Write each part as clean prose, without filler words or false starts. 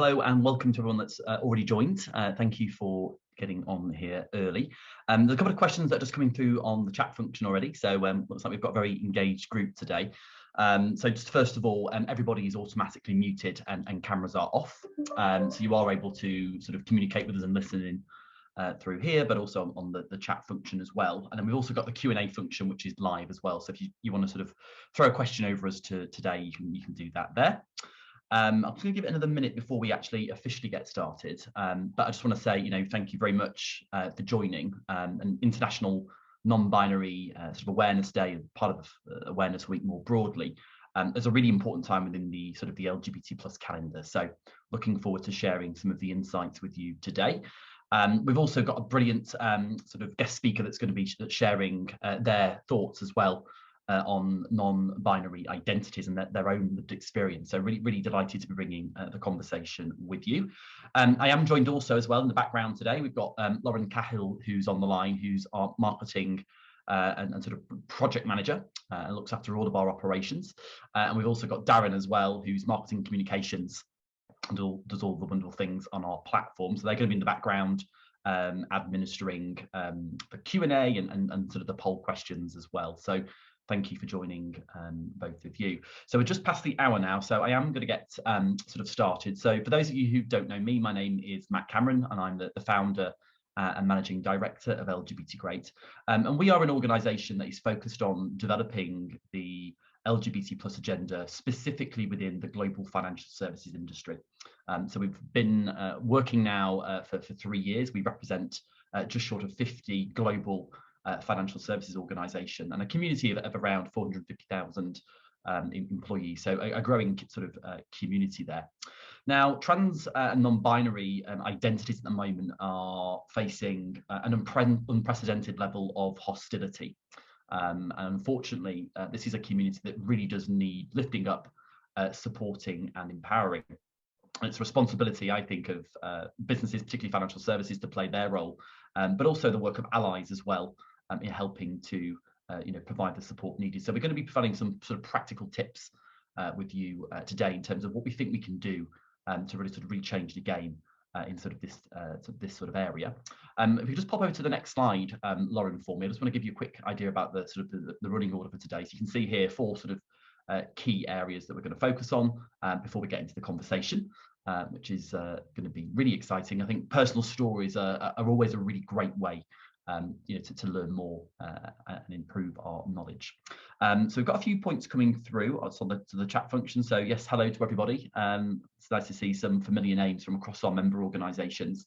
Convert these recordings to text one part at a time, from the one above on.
hello and welcome to everyone that's already joined. Thank you for getting on here early. There's a couple of questions that are just coming through on the chat function already. So looks like we've got a very engaged group today. So just first of all, everybody is automatically muted and cameras are off. So you are able to sort of communicate with us and listen in through here, but also on the chat function as well. And then we've also got the Q&A function, which is live as well. So if you want to sort of throw a question over us today, you can do that there. I'm just going to give it another minute before we actually officially get started. But I just want to say, thank you very much for joining an International Non-Binary sort of Awareness Day, part of Awareness Week more broadly. There's a really important time within the sort of the LGBT plus calendar. So looking forward to sharing some of the insights with you today. We've also got a brilliant sort of guest speaker that's going to be sharing their thoughts as well on non-binary identities and their own lived experience. So really delighted to be bringing the conversation with you. I am joined also as well in the background today. We've got Lauren Cahill, who's on the line, who's our marketing and sort of project manager and looks after all of our operations. And we've also got Darren as well, who's marketing communications and does all the wonderful things on our platform. So they're going to be in the background administering the Q&A and sort of the poll questions as well. So thank you for joining both of you. So we're just past the hour now, so I am going to get sort of started. So for those of you who don't know me, my name is Matt Cameron, and I'm the founder and managing director of LGBT Great. And we are an organisation that is focused on developing the LGBT plus agenda, specifically within the global financial services industry. So we've been working now for 3 years. We represent just short of 50 global financial services organisation and a community of around 450,000 employees, so a growing sort of community there. Now, trans and non-binary identities at the moment are facing an unprecedented level of hostility. And unfortunately, this is a community that really does need lifting up, supporting and empowering. And it's a responsibility, I think, of businesses, particularly financial services, to play their role, but also the work of allies as well, in helping to provide the support needed. So we're going to be providing some sort of practical tips with you today in terms of what we think we can do to really sort of change the game in sort of this sort of area. If you just pop over to the next slide, Lauren, for me, I just want to give you a quick idea about the sort of the running order for today. So you can see here 4 sort of key areas that we're going to focus on before we get into the conversation, which is going to be really exciting. I think personal stories are always a really great way to learn more and improve our knowledge. So we've got a few points coming through to the chat function. So yes, hello to everybody. It's nice to see some familiar names from across our member organisations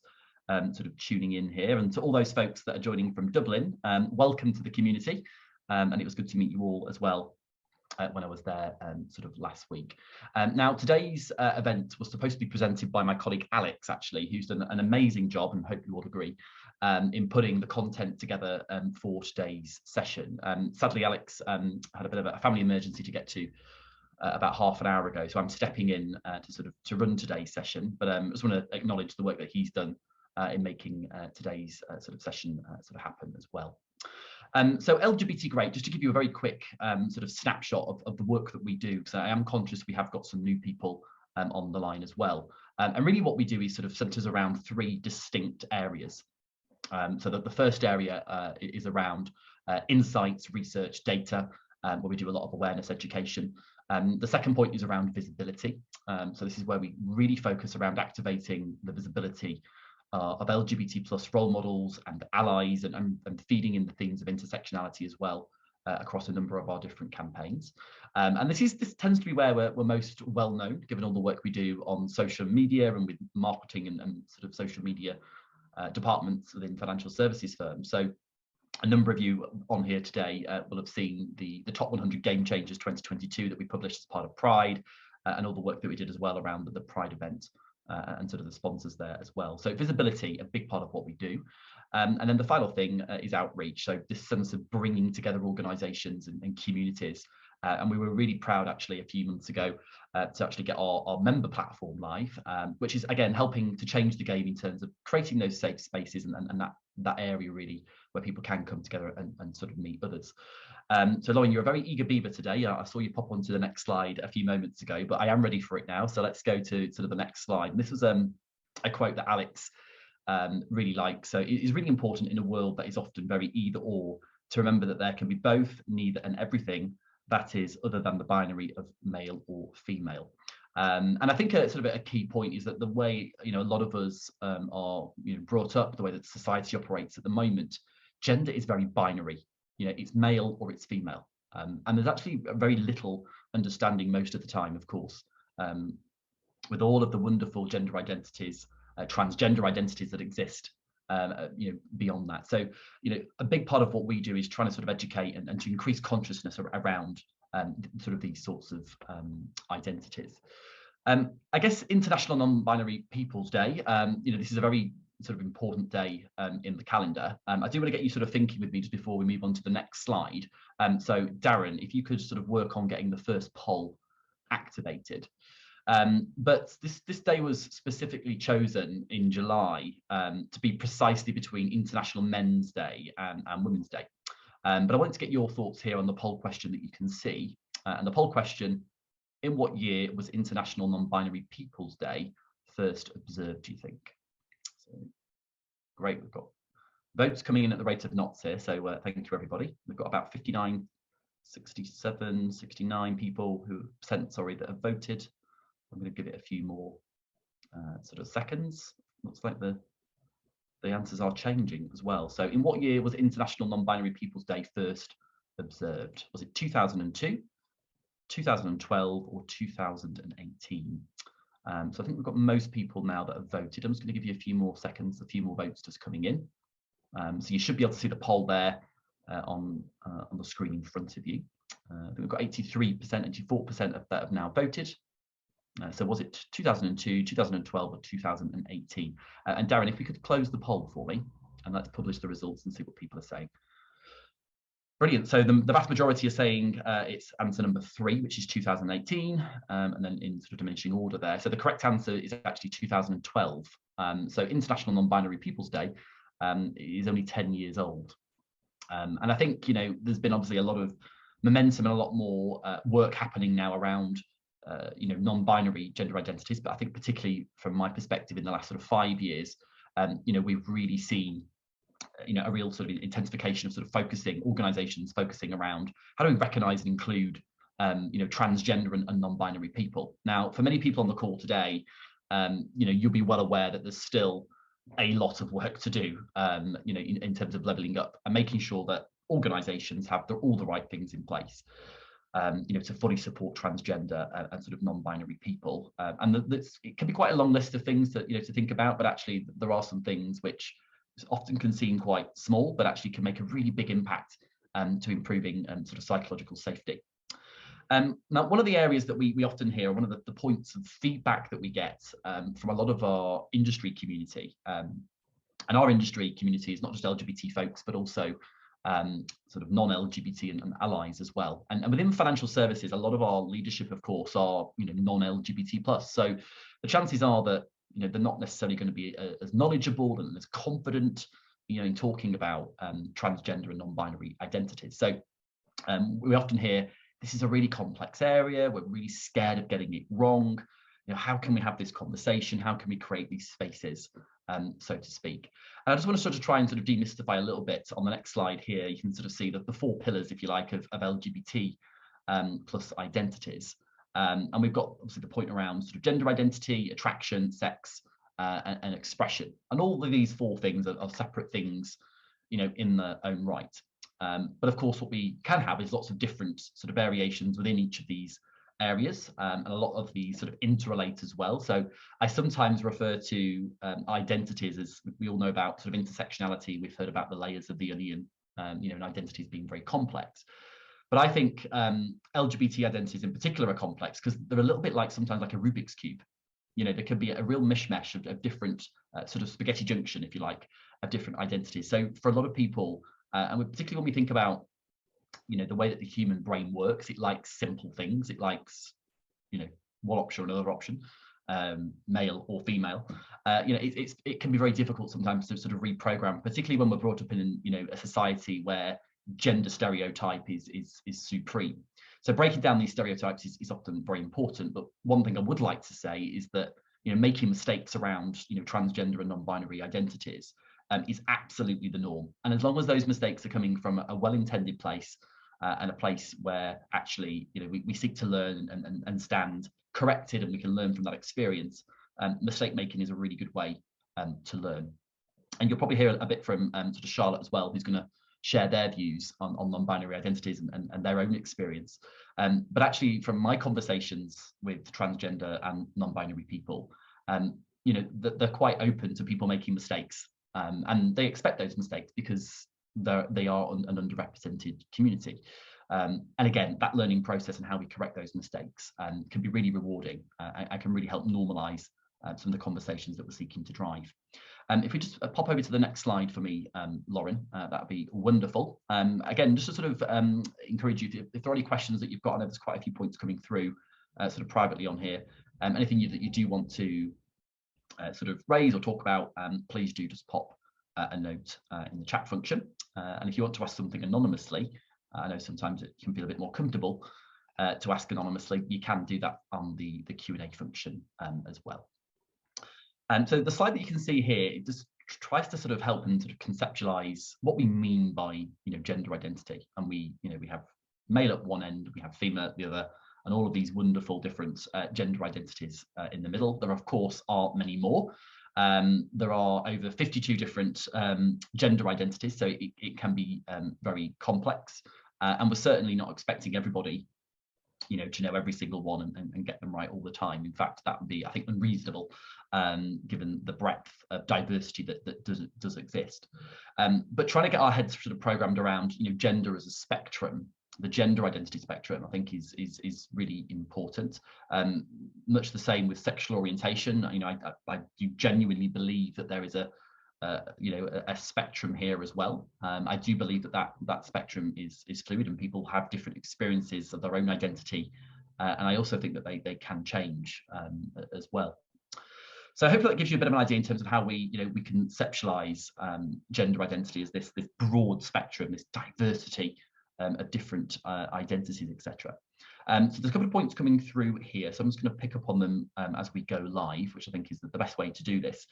sort of tuning in here. And to all those folks that are joining from Dublin, welcome to the community. And it was good to meet you all as well when I was there sort of last week. Now, today's event was supposed to be presented by my colleague Alex, actually, who's done an amazing job, and hope you all agree, in putting the content together for today's session. Sadly, Alex had a bit of a family emergency to get to about half an hour ago, so I'm stepping in to run today's session. But I just want to acknowledge the work that he's done in making today's sort of session sort of happen as well. So LGBT Great, just to give you a very quick sort of snapshot of the work that we do, because I am conscious we have got some new people on the line as well. And really what we do is sort of centres around 3 distinct areas. So that the first area is around insights, research, data, where we do a lot of awareness education. The second point is around visibility. So this is where we really focus around activating the visibility of LGBT plus role models and allies and feeding in the themes of intersectionality as well across a number of our different campaigns. And this tends to be where we're most well known, given all the work we do on social media and with marketing and sort of social media departments within financial services firms. So a number of you on here today will have seen the top 100 game changers 2022 that we published as part of Pride, and all the work that we did as well around the Pride event and sort of the sponsors there as well. So visibility, a big part of what we do. And then the final thing is outreach. So this sense of bringing together organisations and communities And we were really proud actually a few months ago to actually get our member platform live, which is again helping to change the game in terms of creating those safe spaces and that area really where people can come together and sort of meet others. So Lauren, you're a very eager beaver today. I saw you pop onto the next slide a few moments ago, but I am ready for it now. So let's go to sort of the next slide. And this was a quote that Alex really likes. So it is really important in a world that is often very either or to remember that there can be both, neither, and everything that is other than the binary of male or female. And I think sort of a key point is that the way a lot of us are brought up, the way that society operates at the moment, gender is very binary. It's male or it's female, and there's actually very little understanding most of the time, of course, with all of the wonderful gender identities, transgender identities that exist. Beyond that. So, a big part of what we do is trying to sort of educate and to increase consciousness around sort of these sorts of identities. I guess International Non-Binary People's Day, this is a very sort of important day in the calendar. I do want to get you sort of thinking with me just before we move on to the next slide. So Darren, if you could sort of work on getting the first poll activated. But this day was specifically chosen in July to be precisely between International Men's Day and Women's Day. But I wanted to get your thoughts here on the poll question that you can see. And the poll question, in what year was International Non-Binary People's Day first observed, do you think? So, great, we've got votes coming in at the rate of knots here. So thank you, everybody. We've got about 59, 67, 69 people that have voted. I'm going to give it a few more sort of seconds. Looks like the answers are changing as well. So in what year was International Non-Binary People's Day first observed? Was it 2002, 2012 or 2018? So I think we've got most people now that have voted. I'm just going to give you a few more seconds, a few more votes just coming in. So you should be able to see the poll there on the screen in front of you. I think we've got 83%, 84% of that have now voted. So was it 2002, 2012 or 2018? And Darren, if we could close the poll for me and let's publish the results and see what people are saying. Brilliant. So the vast majority are saying it's answer number 3, which is 2018, and then in sort of diminishing order there. So the correct answer is actually 2012. So International Non-Binary People's Day is only 10 years old. And I think, there's been obviously a lot of momentum and a lot more work happening now around non-binary gender identities, but I think particularly from my perspective in the last sort of 5 years, we've really seen a real sort of intensification of sort of organizations focusing around how do we recognize and include transgender and non-binary people. Now, for many people on the call today, you'll be well aware that there's still a lot of work to do in terms of leveling up and making sure that organizations have all the right things in place to fully support transgender and sort of non-binary people. And it can be quite a long list of things that to think about, but actually there are some things which often can seem quite small, but actually can make a really big impact to improving sort of psychological safety. Now, one of the areas that we often hear, one of the points of feedback that we get from a lot of our industry community, and our industry community is not just LGBT folks, but also sort of non-LGBT and allies as well. And within financial services, a lot of our leadership, of course, are non-LGBT plus. So the chances are that they're not necessarily going to be as knowledgeable and as confident in talking about transgender and non-binary identities. So we often hear this is a really complex area. We're really scared of getting it wrong. How can we have this conversation? How can we create these spaces, so to speak? And I just want to sort of try and sort of demystify a little bit. On the next slide here, you can sort of see the 4 pillars, if you like, of LGBT plus identities. And we've got obviously the point around sort of gender identity, attraction, sex, and expression. And all of these 4 things are separate things, in their own right. But of course, what we can have is lots of different sort of variations within each of these areas, and a lot of these sort of interrelate as well. So I sometimes refer to identities as we all know about sort of intersectionality. We've heard about the layers of the onion, and identities being very complex. But I think LGBT identities in particular are complex because they're a little bit like sometimes like a Rubik's Cube. There can be a real mishmash of different sort of spaghetti junction, if you like, of different identities. So for a lot of people, and particularly when we think about you know, the way that the human brain works. It likes simple things. It likes, you know, one option or another option, male or female. You know, it can be very difficult sometimes to sort of reprogram, particularly when we're brought up in, you know, a society where gender stereotype is supreme. So breaking down these stereotypes is often very important. But one thing I would like to say is that, you know, making mistakes around, you know, transgender and non-binary identities is absolutely the norm. And as long as those mistakes are coming from a well-intended place and a place where actually, you know, we seek to learn and stand corrected, and we can learn from that experience, mistake making is a really good way to learn. And you'll probably hear a bit from sort of Charlotte as well, who's going to share their views on non-binary identities and their own experience. But actually, from my conversations with transgender and non-binary people, you know, they're quite open to people making mistakes, and they expect those mistakes because they are an underrepresented community. And again, that learning process and how we correct those mistakes can be really rewarding and can really help normalise some of the conversations that we're seeking to drive. If we just pop over to the next slide for me, Lauren, that'd be wonderful. Again, just to sort of encourage you, if there are any questions that you've got, I know there's quite a few points coming through sort of privately on here, anything that you do want to sort of raise or talk about, please do just pop a note in the chat function. And if you want to ask something anonymously, I know sometimes it can feel a bit more comfortable to ask anonymously, you can do that on the Q&A function as well. And so the slide that you can see here, it just tries to sort of help and sort of conceptualize what we mean by, you know, gender identity. And we have male at one end, we have female at the other, and all of these wonderful different gender identities in the middle. There, of course, are many more. There are over 52 different gender identities, so it can be very complex. And we're certainly not expecting everybody, you know, to know every single one and get them right all the time. In fact, that would be, I think, unreasonable, given the breadth of diversity that does exist. But trying to get our heads sort of programmed around, you know, gender as a spectrum, the gender identity spectrum, I think is really important. Much the same with sexual orientation. You know, I do genuinely believe that there is a spectrum here as well. I do believe that spectrum is fluid, and people have different experiences of their own identity, and I also think that they can change as well. So hopefully that gives you a bit of an idea in terms of how we conceptualize gender identity as this broad spectrum, this diversity of different identities, etc. So there's a couple of points coming through here, so I'm just going to pick up on them as we go live, which I think is the best way to do this.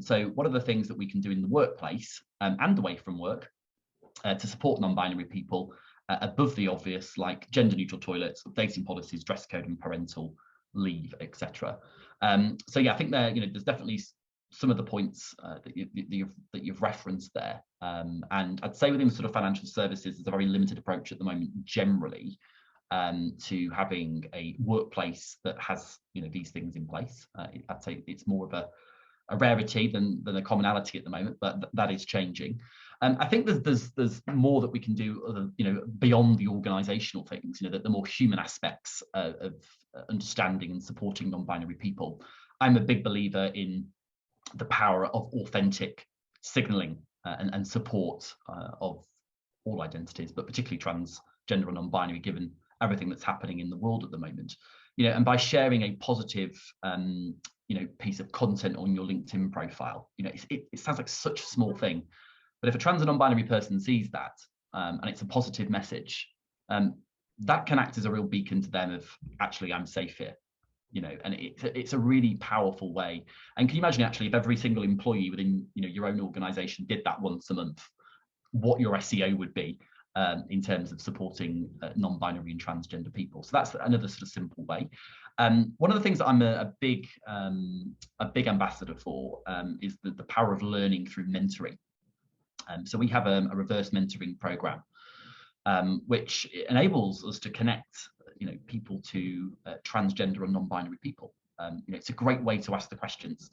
So what are the things that we can do in the workplace and away from work to support non-binary people above the obvious, like gender neutral toilets, dating policies, dress code and parental leave, etc. So yeah, I think there's definitely some of the points that you've referenced there, and I'd say within sort of financial services, there's a very limited approach at the moment generally to having a workplace that has these things in place. I'd say it's more of a rarity than a commonality at the moment, but that is changing. I think there's more that we can do, beyond the organisational things. The more human aspects of understanding and supporting non-binary people. I'm a big believer in the power of authentic signalling and support of all identities, but particularly transgender and non-binary, given everything that's happening in the world at the moment. And by sharing a positive piece of content on your LinkedIn profile, it sounds like such a small thing, but if a trans and non-binary person sees that and it's a positive message, that can act as a real beacon to them of, actually, I'm safe here, and it's a really powerful way. And can you imagine, actually, if every single employee within your own organization did that once a month, what your SEO would be in terms of supporting non-binary and transgender people. So that's another sort of simple way. One of the things that I'm a big ambassador for is the power of learning through mentoring. So we have a reverse mentoring program, which enables us to connect people to transgender and non-binary people. It's a great way to ask the questions.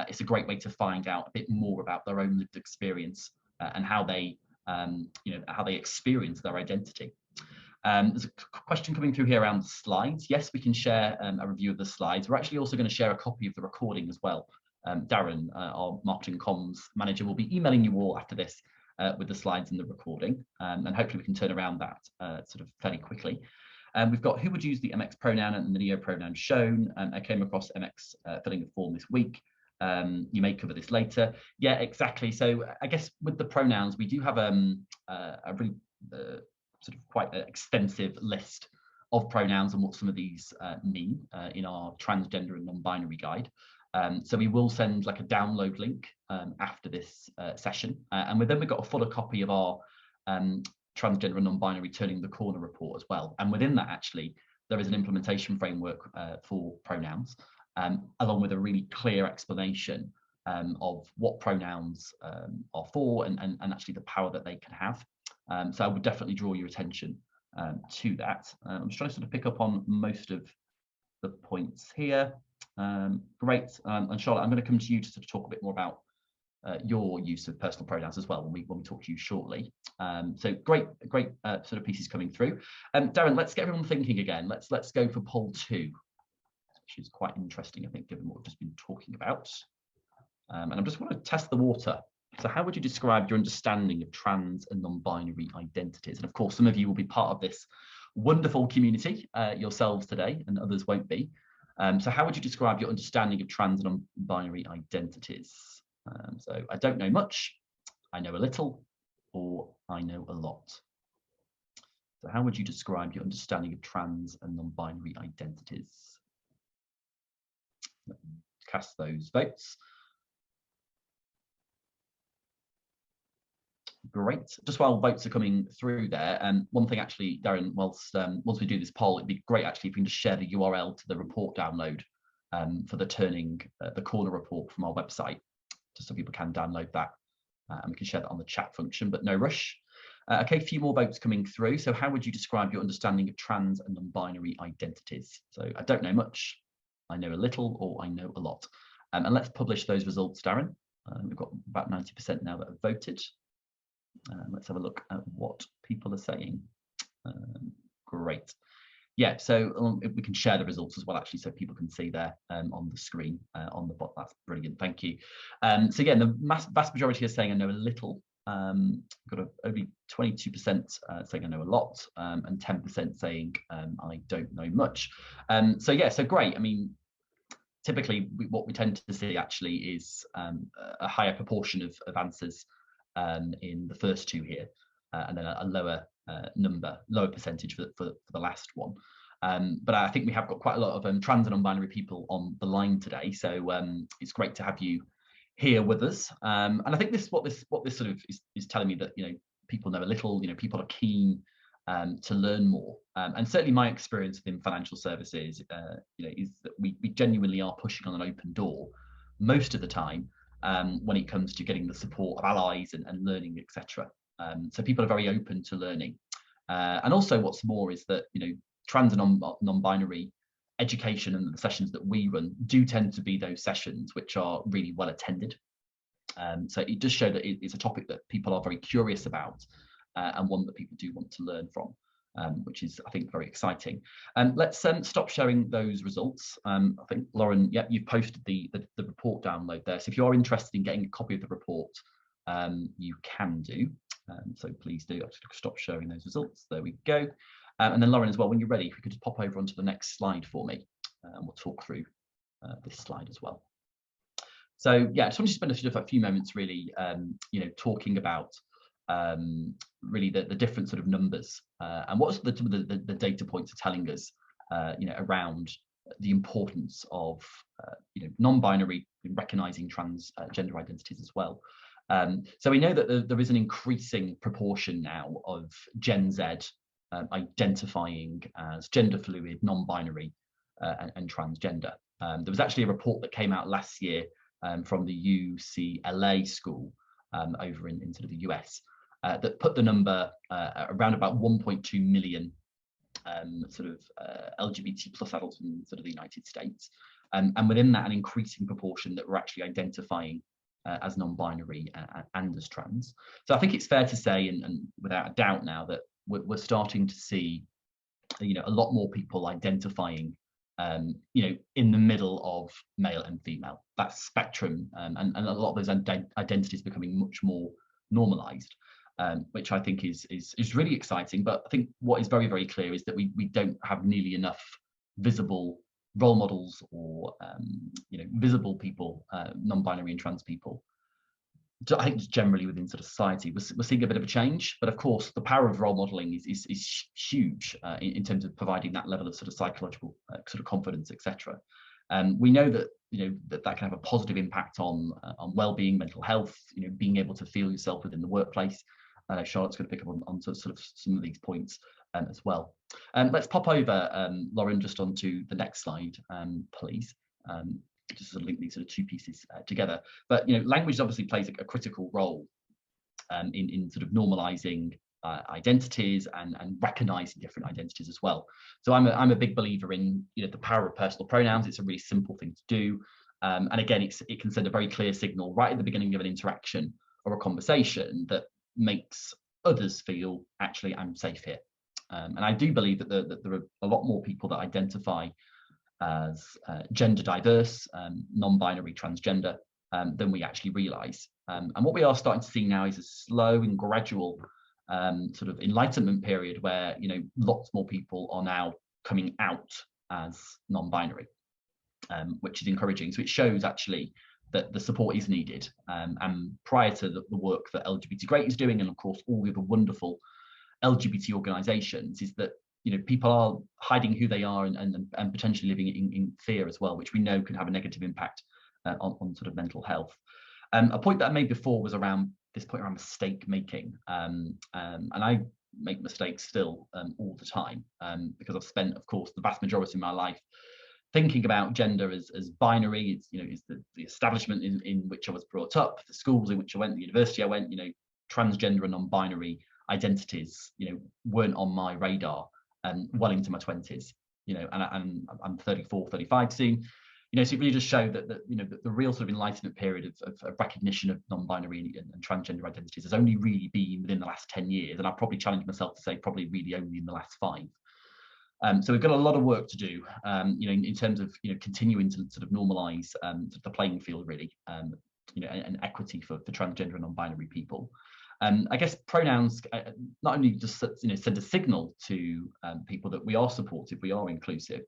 It's a great way to find out a bit more about their own lived experience and how they experience their identity. There's a question coming through here around the slides. Yes, we can share a review of the slides. We're actually also going to share a copy of the recording as well. Darren, our marketing comms manager, will be emailing you all after this with the slides and the recording, and hopefully we can turn around that sort of fairly quickly. We've got who would use the MX pronoun and the neo pronoun shown. I came across MX filling a form this week. You may cover this later. Yeah, exactly. So I guess with the pronouns, we do have a really sort of quite an extensive list of pronouns and what some of these mean in our transgender and non-binary guide. So we will send like a download link after this session, and then we've got a fuller copy of our transgender and non-binary turning the corner report as well. And within that, actually, there is an implementation framework for pronouns, along with a really clear explanation of what pronouns are for and actually the power that they can have. So I would definitely draw your attention to that. I'm just trying to sort of pick up on most of the points here. Great. And Charlotte, I'm going to come to you to sort of talk a bit more about your use of personal pronouns as well when we talk to you shortly. So great sort of pieces coming through. Darren, let's get everyone thinking again. Let's go for poll 2, which is quite interesting, I think, given what we've just been talking about. And I just want to test the water. So how would you describe your understanding of trans and non-binary identities? And of course, some of you will be part of this wonderful community yourselves today, and others won't be. So how would you describe your understanding of trans and non-binary identities? So I don't know much, I know a little, or I know a lot. So how would you describe your understanding of trans and non-binary identities? Cast those votes. Great. Just while votes are coming through there, one thing actually, Darren, once we do this poll, it'd be great actually if we can just share the URL to the report download for the turning the corner report from our website, just so people can download that, and we can share that on the chat function, but no rush. Okay, a few more votes coming through. So how would you describe your understanding of trans and non-binary identities? So I don't know much, I know a little, or I know a lot. And let's publish those results, Darren. We've got about 90% now that have voted. Let's have a look at what people are saying. Great. Yeah, so we can share the results as well, actually, so people can see there on the screen, on the bot. That's brilliant, thank you. So again, the vast majority are saying I know a little. Got only 22% saying I know a lot, and 10% saying I don't know much. So yeah, so great. I mean, typically what we tend to see actually is a higher proportion of answers in the first two here, and then a lower lower percentage for the last one. But I think we have got quite a lot of trans and non-binary people on the line today, so it's great to have you here with us. And I think what this sort of is telling me that, you know, people know a little, you know, people are keen to learn more. And certainly my experience within financial services, you know, is that we genuinely are pushing on an open door most of the time when it comes to getting the support of allies and learning, etc. So people are very open to learning. And also what's more is that, you know, trans and non-binary education and the sessions that we run do tend to be those sessions which are really well attended. So it does show that it's a topic that people are very curious about, and one that people do want to learn from, which is, I think, very exciting. Let's stop sharing those results. I think, Lauren, yeah, you've posted the report download there. So if you are interested in getting a copy of the report, you can do. So please do. I'll just stop sharing those results. There we go. And then Lauren as well, when you're ready, if we could just pop over onto the next slide for me, and we'll talk through this slide as well. So yeah, I just want to spend a few moments really, you know, talking about really the different sort of numbers and what the data points are telling us, you know, around the importance of you know, non-binary in recognizing transgender identities as well. So we know that there is an increasing proportion now of Gen Z identifying as gender fluid, non-binary, and transgender. There was actually a report that came out last year from the UCLA school over in sort of the US that put the number around about 1.2 million sort of LGBT plus adults in sort of the United States, and within that, an increasing proportion that were actually identifying as non-binary and as trans. So I think it's fair to say, and without a doubt now, that we're starting to see, you know, a lot more people identifying, you know, in the middle of male and female, that spectrum, and a lot of those identities becoming much more normalized, which I think is really exciting. But I think what is very, very clear is that we don't have nearly enough visible role models or visible people, non-binary and trans people. I think just generally within sort of society, we're seeing a bit of a change. But of course, the power of role modeling is huge in terms of providing that level of sort of psychological sort of confidence, etc. We know that that can have a positive impact on well-being, mental health. Being able to feel yourself within the workplace. Charlotte's going to pick up on sort of some of these points as well. Let's pop over, Lauren, just onto the next slide, please. Just to link these sort of two pieces together. But language obviously plays a critical role in sort of normalizing identities and recognizing different identities as well. So I'm a big believer in the power of personal pronouns. It's a really simple thing to do, and again, it can send a very clear signal right at the beginning of an interaction or a conversation that makes others feel, actually, I'm safe here. And I do believe that there are a lot more people that identify as gender diverse, non-binary, transgender, than we actually realise. And what we are starting to see now is a slow and gradual sort of enlightenment period where lots more people are now coming out as non-binary, which is encouraging. So it shows actually that the support is needed. And prior to the work that LGBT Great is doing, and of course all the other wonderful LGBT organisations, is that people are hiding who they are and potentially living in fear as well, which we know can have a negative impact on sort of mental health. A point that I made before was around this point around mistake making, and I make mistakes still all the time, because I've spent, of course, the vast majority of my life thinking about gender as binary. It's the establishment in which I was brought up, the schools in which I went, the university I went. Transgender and non-binary identities weren't on my radar well into my 20s, and I'm 34, 35 soon. So it really just showed that the real sort of enlightenment period of recognition of non-binary and transgender identities has only really been within the last 10 years, and I probably challenge myself to say probably really only in the last 5. So we've got a lot of work to do, in terms of continuing to sort of normalise the playing field, really, and equity for transgender and non-binary people. I guess pronouns not only just send a signal to people that we are supportive, we are inclusive,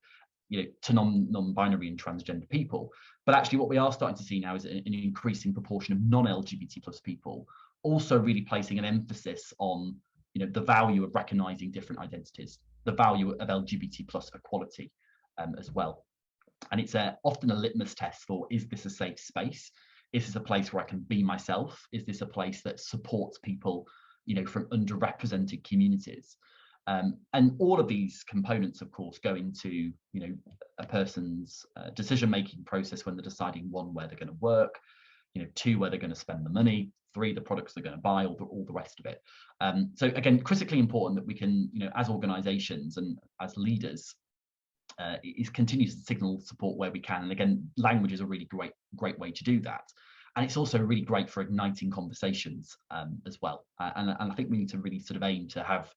to non-binary and transgender people, but actually what we are starting to see now is an increasing proportion of non-LGBT plus people also really placing an emphasis on the value of recognising different identities, the value of LGBT plus equality as well. And it's often a litmus test for, is this a safe space? Is this a place where I can be myself? Is this a place that supports people, from underrepresented communities? And all of these components, of course, go into, a person's decision-making process when they're deciding, 1, where they're going to work, 2, where they're going to spend the money, 3, the products they're going to buy, all the rest of it. So again, critically important that we can, as organisations and as leaders, is continues to signal support where we can. And again, language is a really great way to do that. And it's also really great for igniting conversations as well. And I think we need to really sort of aim to have,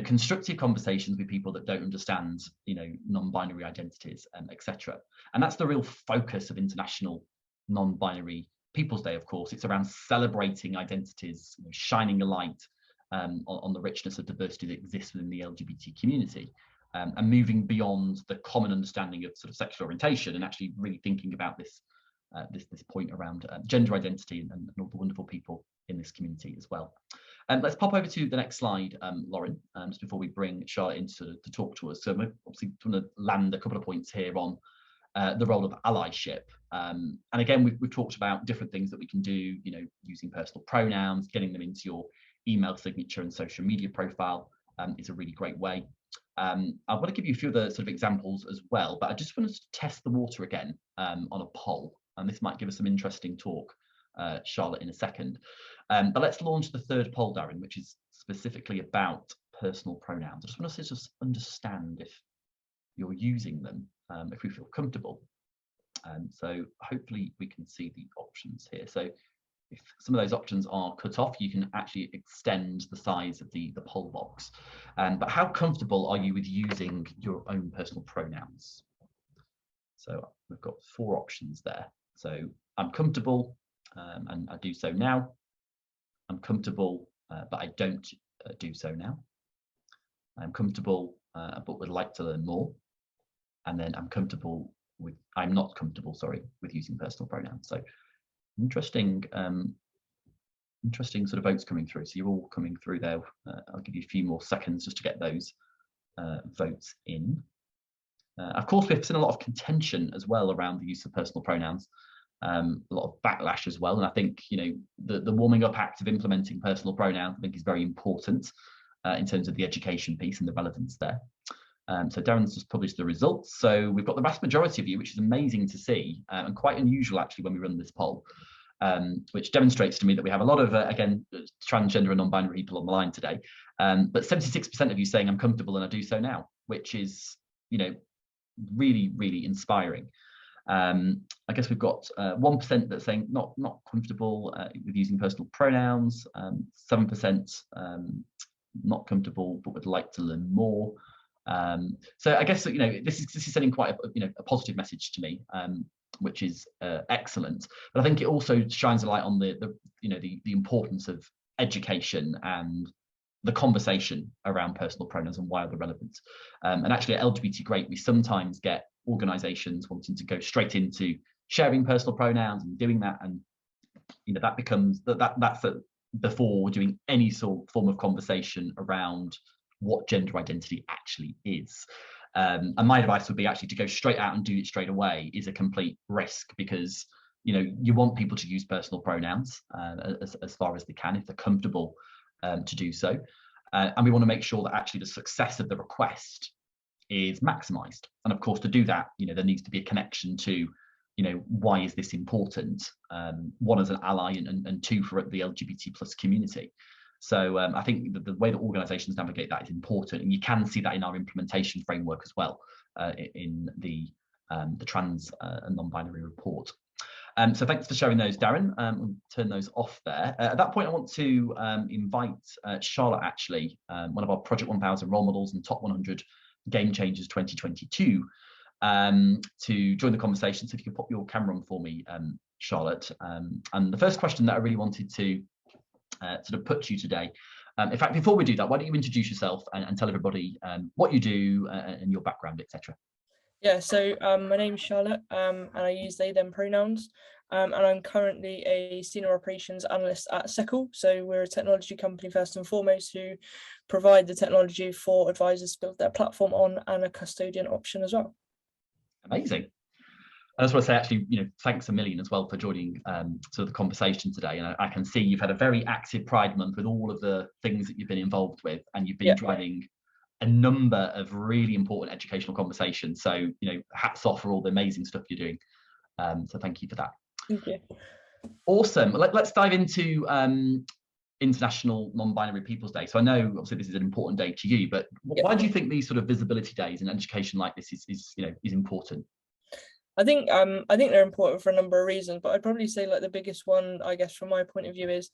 constructive conversations with people that don't understand, non-binary identities, etc. And that's the real focus of International Non-Binary People's Day, of course. It's around celebrating identities, shining a light on the richness of diversity that exists within the LGBT community. And moving beyond the common understanding of sort of sexual orientation, and actually really thinking about this point around gender identity and all the wonderful people in this community as well. Let's pop over to the next slide, Lauren, just before we bring Charlotte in to talk to us. So I'm obviously going to land a couple of points here on the role of allyship. And again, we've talked about different things that we can do, using personal pronouns, getting them into your email signature and social media profile is a really great way. I want to give you a few other sort of examples as well, but I just want to test the water again on a poll, and this might give us some interesting talk, Charlotte, in a second. But let's launch the third poll, Darren, which is specifically about personal pronouns. I just want to just understand if you're using them, if we feel comfortable. So hopefully we can see the options here. So if some of those options are cut off, you can actually extend the size of the poll box. But how comfortable are you with using your own personal pronouns? So we've got 4 options there. So I'm comfortable, and I do so now. I'm comfortable, but I don't do so now. I'm comfortable, but would like to learn more. And then I'm not comfortable, with using personal pronouns. So interesting, interesting sort of votes coming through. So you're all coming through there. I'll give you a few more seconds just to get those votes in. Of course, we've seen a lot of contention as well around the use of personal pronouns, a lot of backlash as well. And I think, the warming up act of implementing personal pronouns, I think, is very important in terms of the education piece and the relevance there. So Darren's just published the results. So we've got the vast majority of you, which is amazing to see, and quite unusual actually when we run this poll, which demonstrates to me that we have a lot of, again, transgender and non-binary people on the line today. But 76% of you saying I'm comfortable and I do so now, which is, really, really inspiring. I guess we've got 1% that's saying not comfortable with using personal pronouns, 7% not comfortable but would like to learn more. So I guess this is sending quite a positive message to me, which is excellent. But I think it also shines a light on the importance of education and the conversation around personal pronouns and why they're relevant. And actually at LGBT Great, we sometimes get organisations wanting to go straight into sharing personal pronouns and doing that, and that becomes that's before doing any sort of form of conversation around what gender identity actually is. And my advice would be actually to go straight out and do it straight away is a complete risk, because you want people to use personal pronouns as far as they can if they're comfortable to do so, and we want to make sure that actually the success of the request is maximized. And of course, to do that, there needs to be a connection to why is this important, one as an ally, and two for the LGBT plus community. So I think the way that organisations navigate that is important, and you can see that in our implementation framework as well, in the trans and non-binary report. So thanks for sharing those, Darren. We'll turn those off there. At that point, I want to invite Charlotte, actually, one of our Project 1000 role models and top 100 Game Changers 2022, to join the conversation. So if you could pop your camera on for me, Charlotte. And the first question that I really wanted to sort of put to you today, in fact, before we do that, why don't you introduce yourself and tell everybody what you do and your background, etc. Yeah, so my name's Charlotte, and I use they, them pronouns, and I'm currently a senior operations analyst at Seckle. So we're a technology company first and foremost who provide the technology for advisors to build their platform on, and a custodian option as well. Amazing. I just want to say, actually, thanks a million as well for joining to the conversation today. And I can see you've had a very active Pride Month with all of the things that you've been involved with, and you've been driving a number of really important educational conversations. So, hats off for all the amazing stuff you're doing. So thank you for that. Thank you. Awesome. Let's dive into International Non-Binary People's Day. So I know obviously this is an important day to you, but why do you think these sort of visibility days and education like this is important? I think they're important for a number of reasons, but I'd probably say the biggest one, I guess, from my point of view is,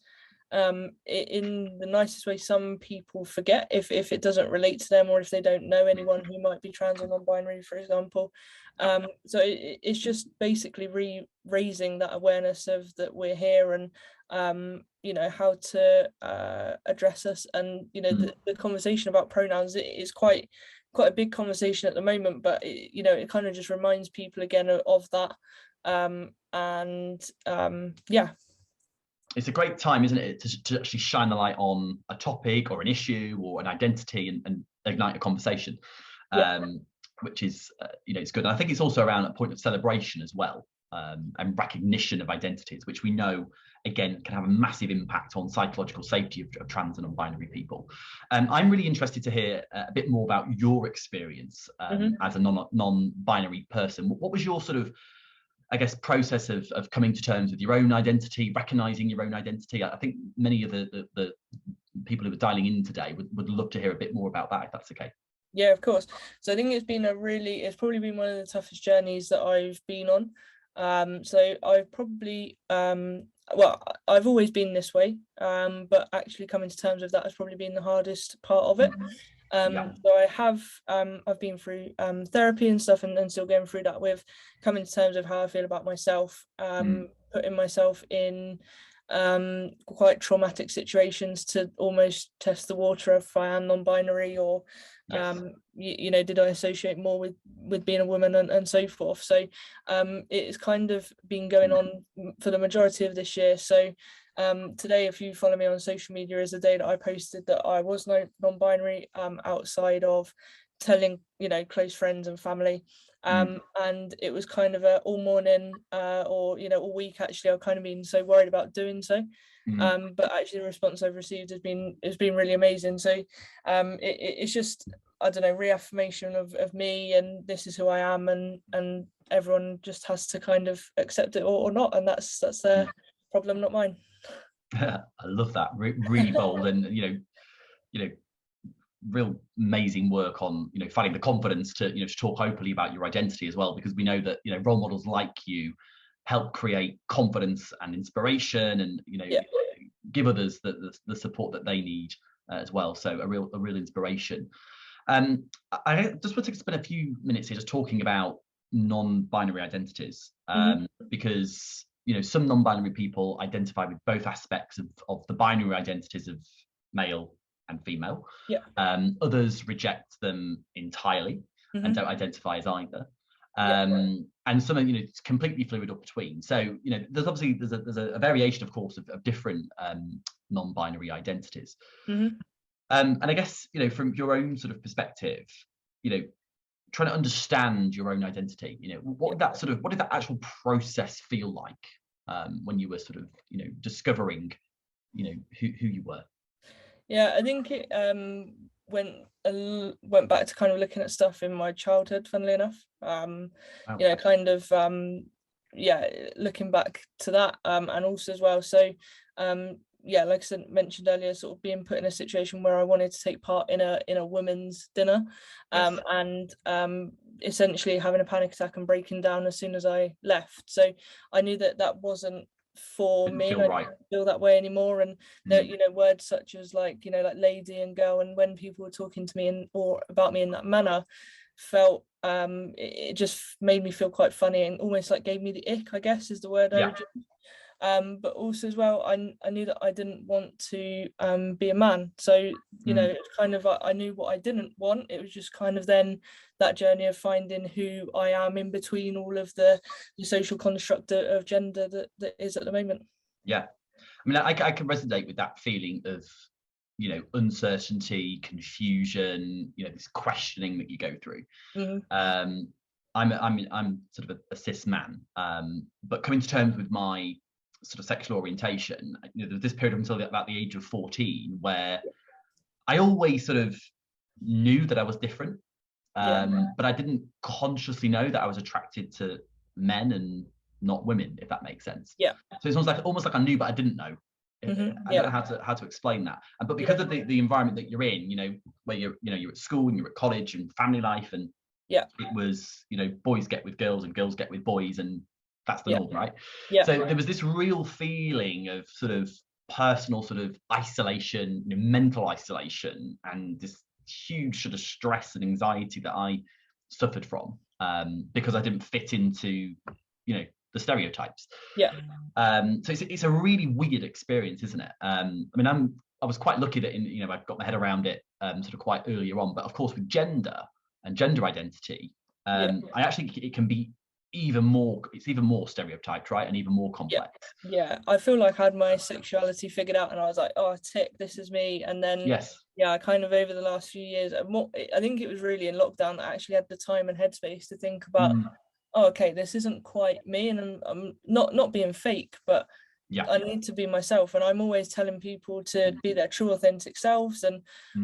in the nicest way, some people forget if it doesn't relate to them, or if they don't know anyone who might be trans or non-binary, for example. So it's just basically raising that awareness of that we're here, and how to address us, and the conversation about pronouns is quite a big conversation at the moment, but it kind of just reminds people again of that, It's a great time, isn't it, to actually shine the light on a topic or an issue or an identity and ignite a conversation, which is it's good. And I think it's also around a point of celebration as well, and recognition of identities, which we know again can have a massive impact on psychological safety of trans and non-binary people. I'm really interested to hear a bit more about your experience as a non-binary person. What was your sort of, I guess, process of coming to terms with your own identity, recognizing your own identity? I think many of the people who are dialing in today would love to hear a bit more about that, if that's okay. Yeah, of course. So I think it's probably been one of the toughest journeys that I've been on. So I've probably I've always been this way, but actually coming to terms with that has probably been the hardest part of it. So I've been through therapy and stuff, and still going through that with coming to terms with how I feel about myself, putting myself in quite traumatic situations to almost test the water if I am non-binary, or Yes. you know, did I associate more with being a woman, and so forth. So it's kind of been going on for the majority of this year. So today, if you follow me on social media, is the day that I posted that I was non-binary, outside of telling, you know, close friends and family. And it was kind of a all morning, or, you know, all week actually, I've kind of been so worried about doing so. But actually the response I've received has been really amazing. So it's just, I don't know, reaffirmation of me, and this is who I am, and everyone just has to kind of accept it or not, and that's their problem, not mine. I love that. Really bold, and you know, real amazing work on, you know, finding the confidence to, you know, to talk openly about your identity as well, because we know that, you know, role models like you help create confidence and inspiration, and, you know, give others the support that they need as well. So a real inspiration. I just want to spend a few minutes here just talking about non-binary identities, because, you know, some non-binary people identify with both aspects of the binary identities of male and female. Others reject them entirely and don't identify as either. And some are, you know, it's completely fluid up between. So, you know, there's obviously there's a variation, of course, of different non-binary identities. And I guess, you know, from your own sort of perspective, you know, trying to understand your own identity, you know, what did that actual process feel like when you were sort of, you know, discovering, you know, who you were? Yeah, I think it went back to kind of looking at stuff in my childhood, funnily enough. You know, kind of looking back to that, and also as well. So like I said, mentioned earlier, sort of being put in a situation where I wanted to take part in a women's dinner, and essentially having a panic attack and breaking down as soon as I left. So I knew that wasn't for me, and I didn't feel that way anymore. And you know, words such as like, you know, like lady and girl, and when people were talking to me or about me in that manner, felt it just made me feel quite funny, and almost like gave me the ick, I guess is the word I would use. But also as well, I knew that I didn't want to be a man. So, you know, it's kind of, I knew what I didn't want. It was just kind of then that journey of finding who I am in between all of the social construct of gender that is at the moment. Yeah. I mean, I can resonate with that feeling of, you know, uncertainty, confusion, you know, this questioning that you go through. I'm sort of a cis man, but coming to terms with my sort of sexual orientation, you know, there was this period until about the age of 14 where I always sort of knew that I was different, but I didn't consciously know that I was attracted to men and not women, if that makes sense. So it's almost like I knew, but I didn't know. I don't know how to explain that. But because of the environment that you're in, you know, where you're at school and you're at college and family life, and it was, you know, boys get with girls and girls get with boys, and that's the norm, right? So there was this real feeling of sort of personal sort of isolation, you know, mental isolation, and this huge sort of stress and anxiety that I suffered from, because I didn't fit into, you know, the stereotypes. So it's a really weird experience, isn't it? I mean, I was quite lucky that, you know, I got my head around it sort of quite earlier on, but of course with gender and gender identity, I actually, it can be even more stereotyped, right, and even more complex. I feel like I had my sexuality figured out, and I was like, oh, tick, this is me. And then I kind of, over the last few years, I think it was really in lockdown that I actually had the time and headspace to think about, oh, okay, this isn't quite me, and I'm not being fake, but I need to be myself. And I'm always telling people to be their true authentic selves and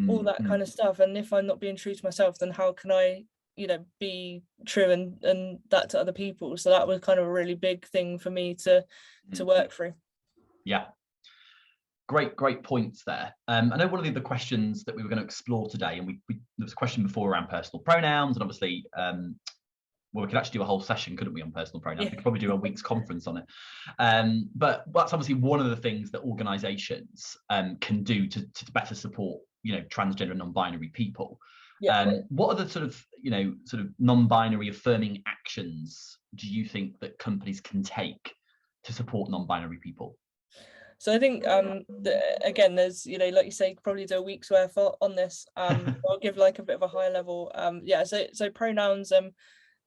all that kind of stuff. And if I'm not being true to myself, then how can I, you know, be true and that to other people? So that was kind of a really big thing for me to work through. Great points there. I know one of the questions that we were going to explore today, and there was a question before around personal pronouns, and obviously we could actually do a whole session, couldn't we, on personal pronouns? We could probably do a week's conference on it. But that's obviously one of the things that organisations can do to better support, you know, transgender and non-binary people. What are the sort of non-binary affirming actions do you think that companies can take to support non-binary people? So I think again, there's, you know, like you say, probably do a week's worth on this. I'll give like a bit of a higher level. Yeah, so pronouns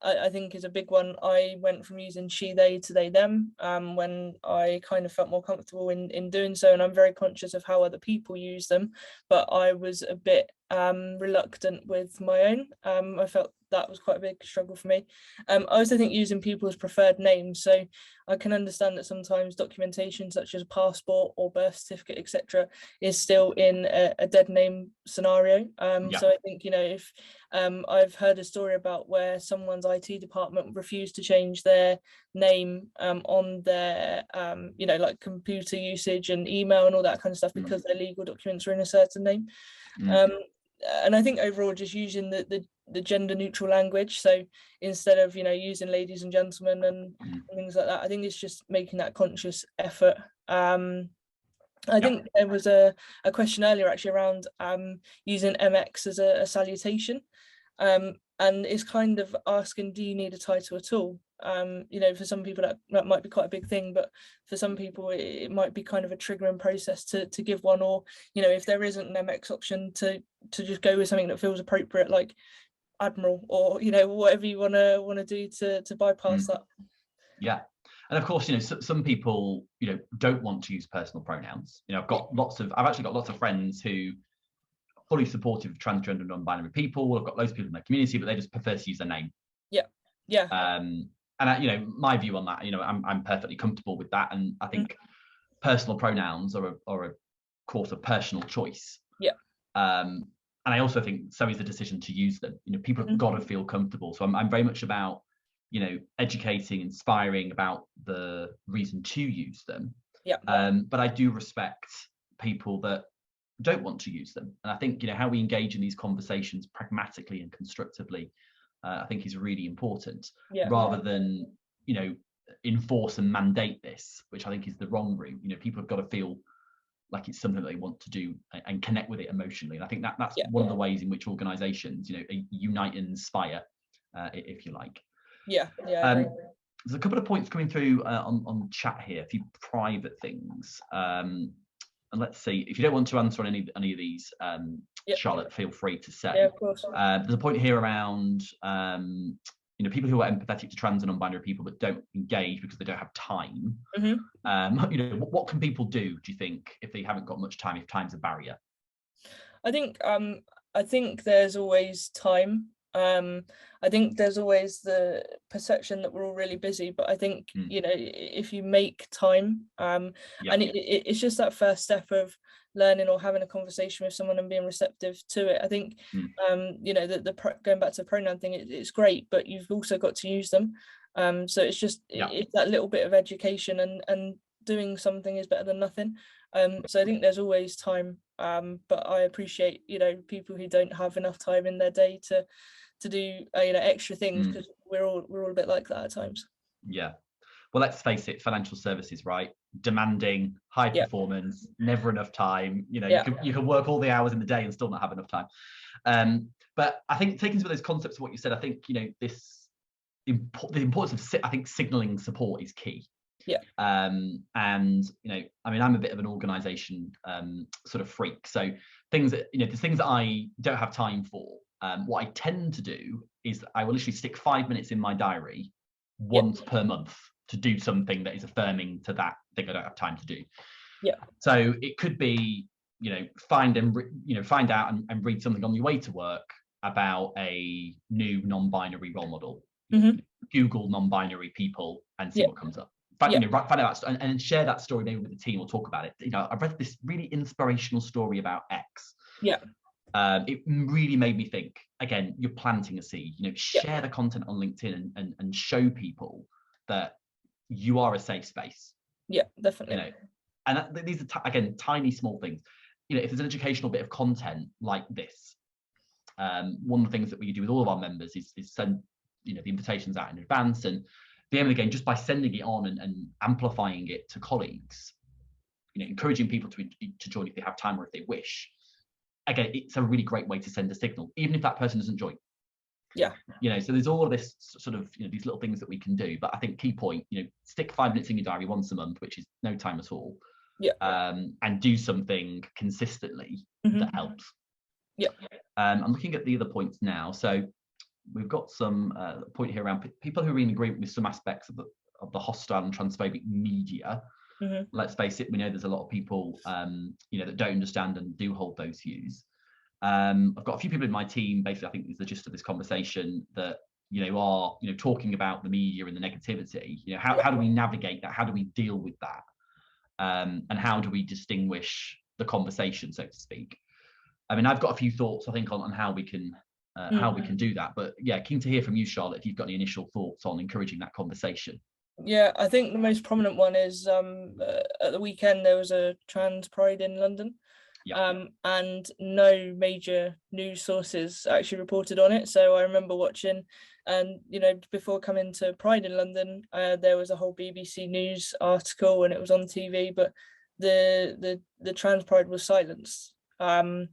I think is a big one. I went from using she, they to they, them when I kind of felt more comfortable in doing so, and I'm very conscious of how other people use them, but I was a bit reluctant with my own. I felt that was quite a big struggle for me. I also think using people's preferred names, so I can understand that sometimes documentation such as passport or birth certificate, etc., is still in a dead name scenario. So I think, you know, if I've heard a story about where someone's IT department refused to change their name on their you know, like computer usage and email and all that kind of stuff because their legal documents are in a certain name. And I think overall just using the gender neutral language, so instead of, you know, using ladies and gentlemen and things like that, I think it's just making that conscious effort. I think there was a question earlier actually around using MX as a salutation, and it's kind of asking, do you need a title at all? You know, for some people that might be quite a big thing, but for some people it might be kind of a triggering process to give one, or, you know, if there isn't an MX option, to just go with something that feels appropriate, like Admiral, or, you know, whatever you want to do to bypass that. Yeah. And of course, you know, some people, you know, don't want to use personal pronouns. You know, I've actually got lots of friends who are fully supportive of transgender and non-binary people. I've got loads of people in their community, but they just prefer to use their name. Yeah. And you know, my view on that, you know, I'm perfectly comfortable with that. And I think personal pronouns are of course a personal choice. And I also think so is the decision to use them. You know, people have got to feel comfortable. So I'm very much about, you know, educating, inspiring about the reason to use them. But I do respect people that don't want to use them. And I think, you know, how we engage in these conversations pragmatically and constructively, I think is really important, rather than, you know, enforce and mandate this, which I think is the wrong route. You know, people have got to feel like it's something that they want to do and connect with it emotionally. And I think that's one of the ways in which organizations, you know, unite and inspire, if you like. There's a couple of points coming through on chat here, a few private things. And let's see, if you don't want to answer on any of these, Charlotte, feel free to say. Of course. There's a point here around, you know, people who are empathetic to trans and non-binary people but don't engage because they don't have time. You know, what can people do you think, if they haven't got much time, if time's a barrier? I think there's always time. I think there's always the perception that we're all really busy, but I think, you know, if you make time, and it's just that first step of learning or having a conversation with someone and being receptive to it. I think, you know, going back to the pronoun thing, it's great, but you've also got to use them. So it's just it's that little bit of education, and doing something is better than nothing. So I think there's always time, but I appreciate, you know, people who don't have enough time in their day to do you know, extra things, because we're all a bit like that at times. Well, let's face it, financial services, right? Demanding, high performance, never enough time. You know, you can work all the hours in the day and still not have enough time. But I think, taking some of those concepts of what you said, I think, you know, the importance of, I think, signaling support is key. And, you know, I mean, I'm a bit of an organization sort of freak. So things that, you know, the things that I don't have time for, what I tend to do is I will literally stick 5 minutes in my diary once per month to do something that is affirming to that thing I don't have time to do. So it could be, you know, find out and read something on your way to work about a new non-binary role model. Google non-binary people and see what comes up. You know, find out and share that story maybe with the team or talk about it. You know, I've read this really inspirational story about X. It really made me think. Again, you're planting a seed. You know, share the content on LinkedIn and show people that you are a safe space. Definitely. You know, and these are again tiny small things. You know, if there's an educational bit of content like this, one of the things that we do with all of our members is send, you know, the invitations out in advance, and the aim of the game, just by sending it on and amplifying it to colleagues, you know, encouraging people to join if they have time or if they wish. Again, it's a really great way to send a signal, even if that person doesn't join. You know, so there's all of this sort of, you know, these little things that we can do. But I think key point, you know, stick 5 minutes in your diary once a month, which is no time at all. Yeah. And do something consistently that helps. Yeah. I'm looking at the other points now. So we've got some point here around people who are in agreement with some aspects of the hostile and transphobic media. Let's face it, we know there's a lot of people that don't understand and do hold those views. I've got a few people in my team, basically I think is the gist of this conversation, that are talking about the media and the negativity. How do we navigate that? How do we deal with that? And how do we distinguish the conversation, so to speak? I mean, I've got a few thoughts, I think, on how we can do that. But yeah, keen to hear from you, Charlotte, if you've got any initial thoughts on encouraging that conversation. Yeah, I think the most prominent one is at the weekend there was a trans pride in London. And no major news sources actually reported on it. So I remember watching, and before coming to Pride in London, there was a whole BBC News article and it was on TV, but the trans pride was silenced. I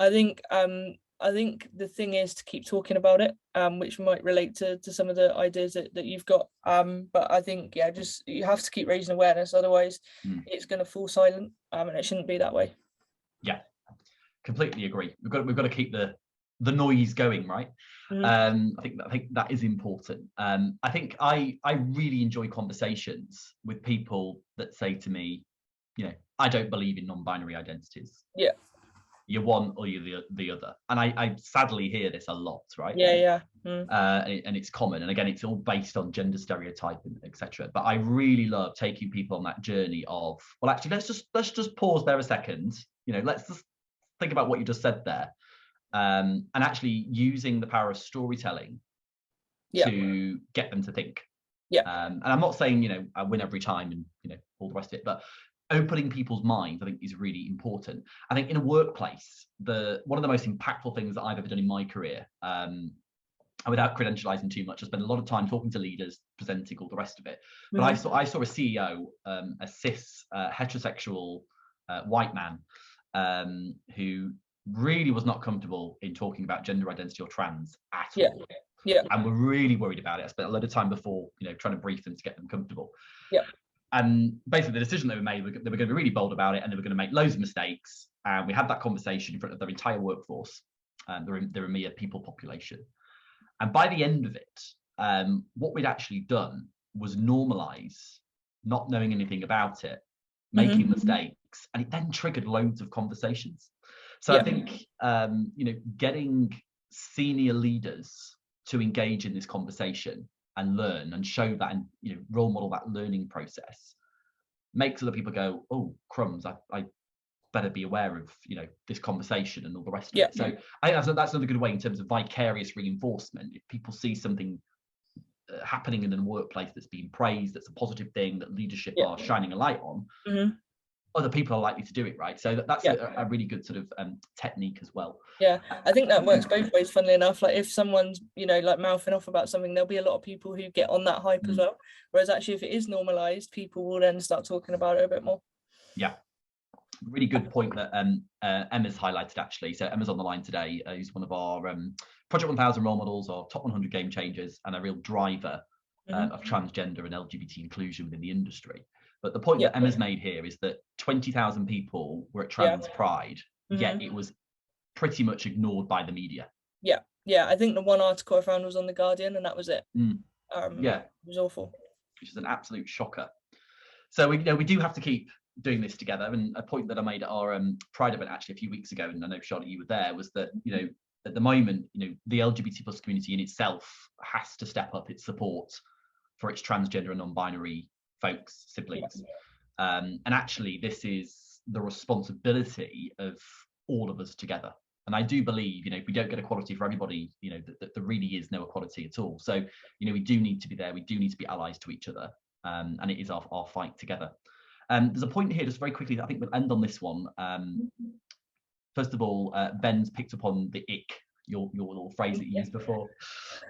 think the thing is to keep talking about it, which might relate to some of the ideas that you've got. But I think just you have to keep raising awareness, otherwise it's going to fall silent, and it shouldn't be that way. Yeah, completely agree. We've got to keep the noise going, right? I think that is important. I think I really enjoy conversations with people that say to me, I don't believe in non-binary identities. Yeah. You're one or you're the other. And I sadly hear this a lot, right? Yeah. And it's common. And again, it's all based on gender stereotyping, etc. But I really love taking people on that journey of, well, actually, let's just pause there a second. Let's just think about what you just said there. And actually using the power of storytelling to get them to think. And I'm not saying, I win every time and, all the rest of it, but opening people's minds, I think, is really important. I think in a workplace, one of the most impactful things that I've ever done in my career, without credentializing too much, I spent a lot of time talking to leaders, presenting, all the rest of it. But I saw a CEO, a cis heterosexual white man, who really was not comfortable in talking about gender identity or trans at all. And we're really worried about it. I spent a lot of time before, trying to brief them to get them comfortable. And basically the decision they were made, they were going to be really bold about it, and they were going to make loads of mistakes. And we had that conversation in front of their entire workforce, their EMEA people population. And by the end of it, what we'd actually done was normalize not knowing anything about it, making mistakes, and it then triggered loads of conversations. So I think, getting senior leaders to engage in this conversation and learn and show that and role model that learning process makes other people go, oh crumbs, I better be aware of this conversation and all the rest of it. So I think that's another good way in terms of vicarious reinforcement. If people see something happening in a workplace that's being praised, that's a positive thing, that leadership are shining a light on, other people are likely to do it, right? So that's a really good sort of technique as well. Yeah, I think that works both ways, funnily enough. Like if someone's like mouthing off about something, there'll be a lot of people who get on that hype as well, whereas actually if it is normalized, people will then start talking about it a bit more. Really good point that Emma's highlighted, actually. So Emma's on the line today, who's one of our Project 1000 role models, our top 100 game changers, and a real driver of transgender and LGBT inclusion within the industry. But the point that Emma's made here is that 20,000 people were at Trans Pride, yet it was pretty much ignored by the media. I think the one article I found was on The Guardian, and that was it. It was awful. Which is an absolute shocker. So we do have to keep doing this together. And a point that I made at our Pride event actually a few weeks ago, and I know Charlotte, you were there, was that at the moment the LGBT plus community in itself has to step up its support for its transgender and non-binary folks, siblings, and actually this is the responsibility of all of us together. And I do believe if we don't get equality for everybody, that there really is no equality at all. So we do need to be there, we do need to be allies to each other, and it is our fight together. There's a point here just very quickly that I think we'll end on this one. First of all, Ben's picked up on the ick, your little phrase that you used before.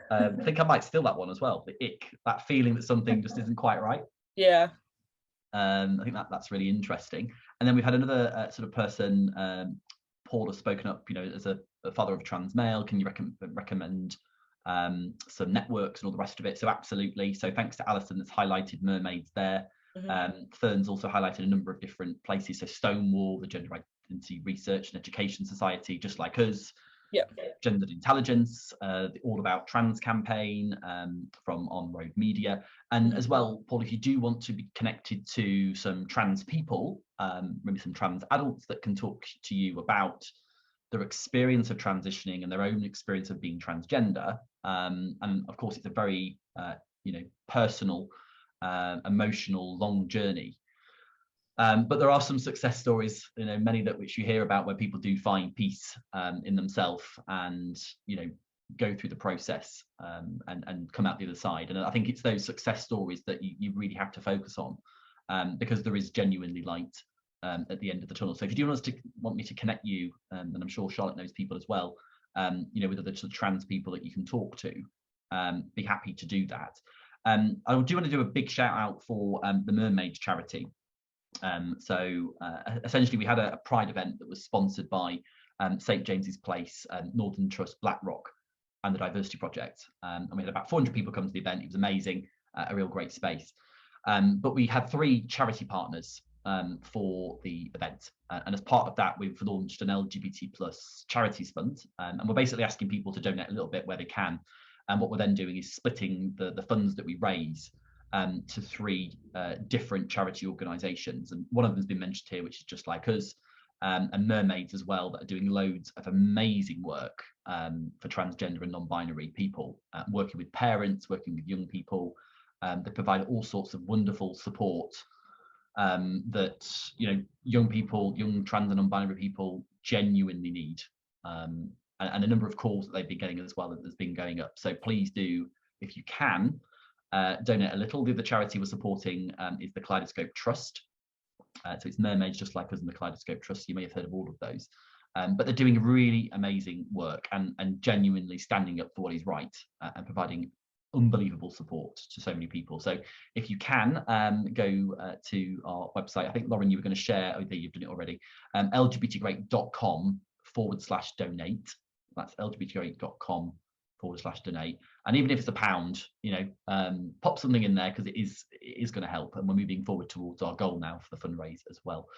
I think I might steal that one as well, the ick, that feeling that something just isn't quite right. I think that's really interesting. And then we've had another sort of person, Paul, has spoken up, as a father of a trans male. Can you recommend some networks and all the rest of it? So absolutely. So thanks to Alison that's highlighted mermaids there. Fern's also highlighted a number of different places, so Stonewall, the Gender Identity Research and Education Society, Just Like Us, Gendered Intelligence, the All About Trans campaign from On Road Media. And as well, Paul, if you do want to be connected to some trans people, maybe some trans adults that can talk to you about their experience of transitioning and their own experience of being transgender, and of course it's a very personal, emotional, long journey. But there are some success stories, many that which you hear about, where people do find peace in themselves and go through the process and come out the other side. And I think it's those success stories that you really have to focus on, because there is genuinely light at the end of the tunnel. So if you do want me to connect you, and I'm sure Charlotte knows people as well, with other sort of trans people that you can talk to, be happy to do that. I do want to do a big shout out for the Mermaids charity. Essentially we had a Pride event that was sponsored by St James's Place, Northern Trust, BlackRock and the Diversity Project, and we had about 400 people come to the event. It was amazing, a real great space, but we had 3 charity partners for the event, and as part of that we've launched an LGBT plus charities fund, and we're basically asking people to donate a little bit where they can, and what we're then doing is splitting the funds that we raise to 3 different charity organisations, and one of them has been mentioned here, which is Just Like Us, and Mermaids as well, that are doing loads of amazing work for transgender and non-binary people, working with parents, working with young people. They provide all sorts of wonderful support that young trans and non-binary people genuinely need, and a number of calls that they've been getting as well that has been going up. So please do, if you can, donate a little. The other charity we're supporting is the Kaleidoscope Trust. So it's Mermaids, Just Like Us, and the Kaleidoscope Trust. You may have heard of all of those, but they're doing really amazing work and genuinely standing up for what is right, and providing unbelievable support to so many people. So if you can, go to our website. I think, Lauren, you were going to share, oh, you've done it already, lgbtgreat.com/donate. That's lgbtgreat.com/donate. And even if it's £1, pop something in there, because it is going to help, and we're moving forward towards our goal now for the fundraise as well.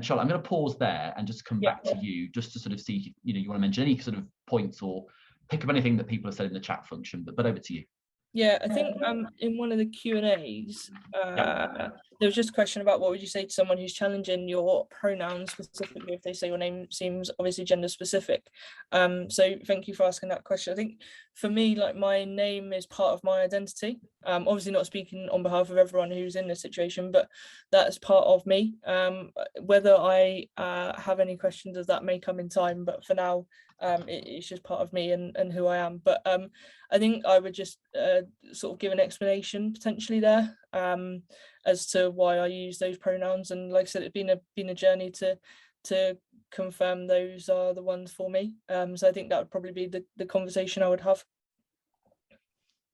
Charlotte, I'm going to pause there and just come back to you, just to sort of see if you want to mention any sort of points or pick up anything that people have said in the chat function, but over to you. Yeah, I think in one of the Q&As, there was just a question about what would you say to someone who's challenging your pronouns, specifically if they say your name seems obviously gender specific. So thank you for asking that question. I think for me, like, my name is part of my identity. Obviously not speaking on behalf of everyone who's in this situation, but that's part of me. Whether I have any questions of that may come in time, but for now, it's just part of me and who I am. But I think I would just sort of give an explanation potentially there as to why I use those pronouns. And like I said, it's been a journey to confirm those are the ones for me. So I think that would probably be the conversation I would have.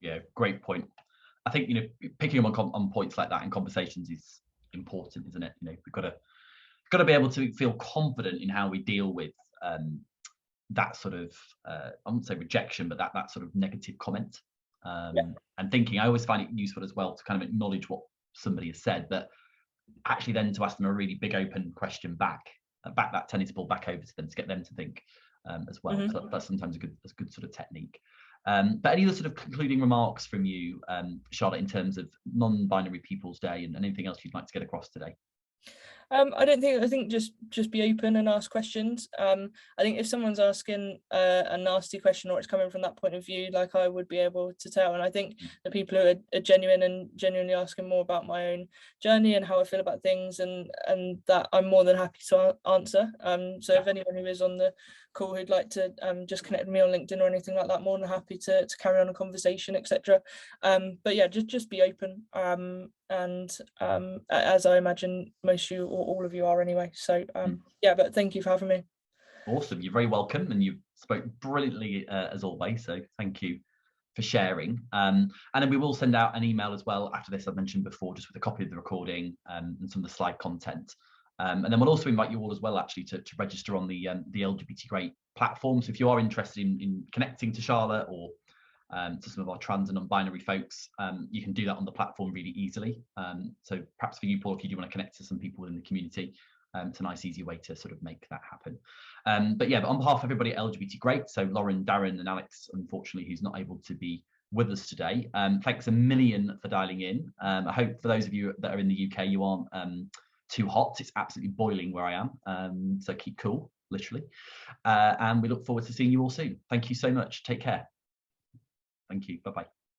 Yeah, great point. I think picking up on points like that in conversations is important, isn't it? We've got to be able to feel confident in how we deal with that sort of I wouldn't say rejection, but that sort of negative comment, and thinking. I always find it useful as well to kind of acknowledge what somebody has said, but actually then to ask them a really big open question back that tennis ball back over to them, to get them to think as well. So that's sometimes a good sort of technique. But any other sort of concluding remarks from you, Charlotte, in terms of non-binary People's Day and anything else you'd like to get across today? I think just be open and ask questions. I think if someone's asking a nasty question, or it's coming from that point of view, like, I would be able to tell. And I think the people who are genuine and genuinely asking more about my own journey and how I feel about things, and that I'm more than happy to answer. So if anyone who is on the call who'd like to just connect with me on LinkedIn or anything like that, more than happy to carry on a conversation, etc. But yeah, just be open, and as I imagine most of you or all of you are anyway. So yeah, but thank you for having me. Awesome, you're very welcome, and you spoke brilliantly as always, so thank you for sharing. And then we will send out an email as well after this, I've mentioned before, just with a copy of the recording and some of the slide content. And then we'll also invite you all as well, actually, to register on the LGBT Great platform. So if you are interested in connecting to Charlotte or to some of our trans and non-binary folks, you can do that on the platform really easily. So perhaps for you, Paul, if you do want to connect to some people in the community, it's a nice, easy way to sort of make that happen. But yeah, but on behalf of everybody at LGBT Great, so Lauren, Darren and Alex, unfortunately, who's not able to be with us today, thanks a million for dialing in. I hope for those of you that are in the UK, you aren't too hot. It's absolutely boiling where I am, so keep cool, literally. And we look forward to seeing you all soon. Thank you so much. Take care. Thank you. Bye-bye.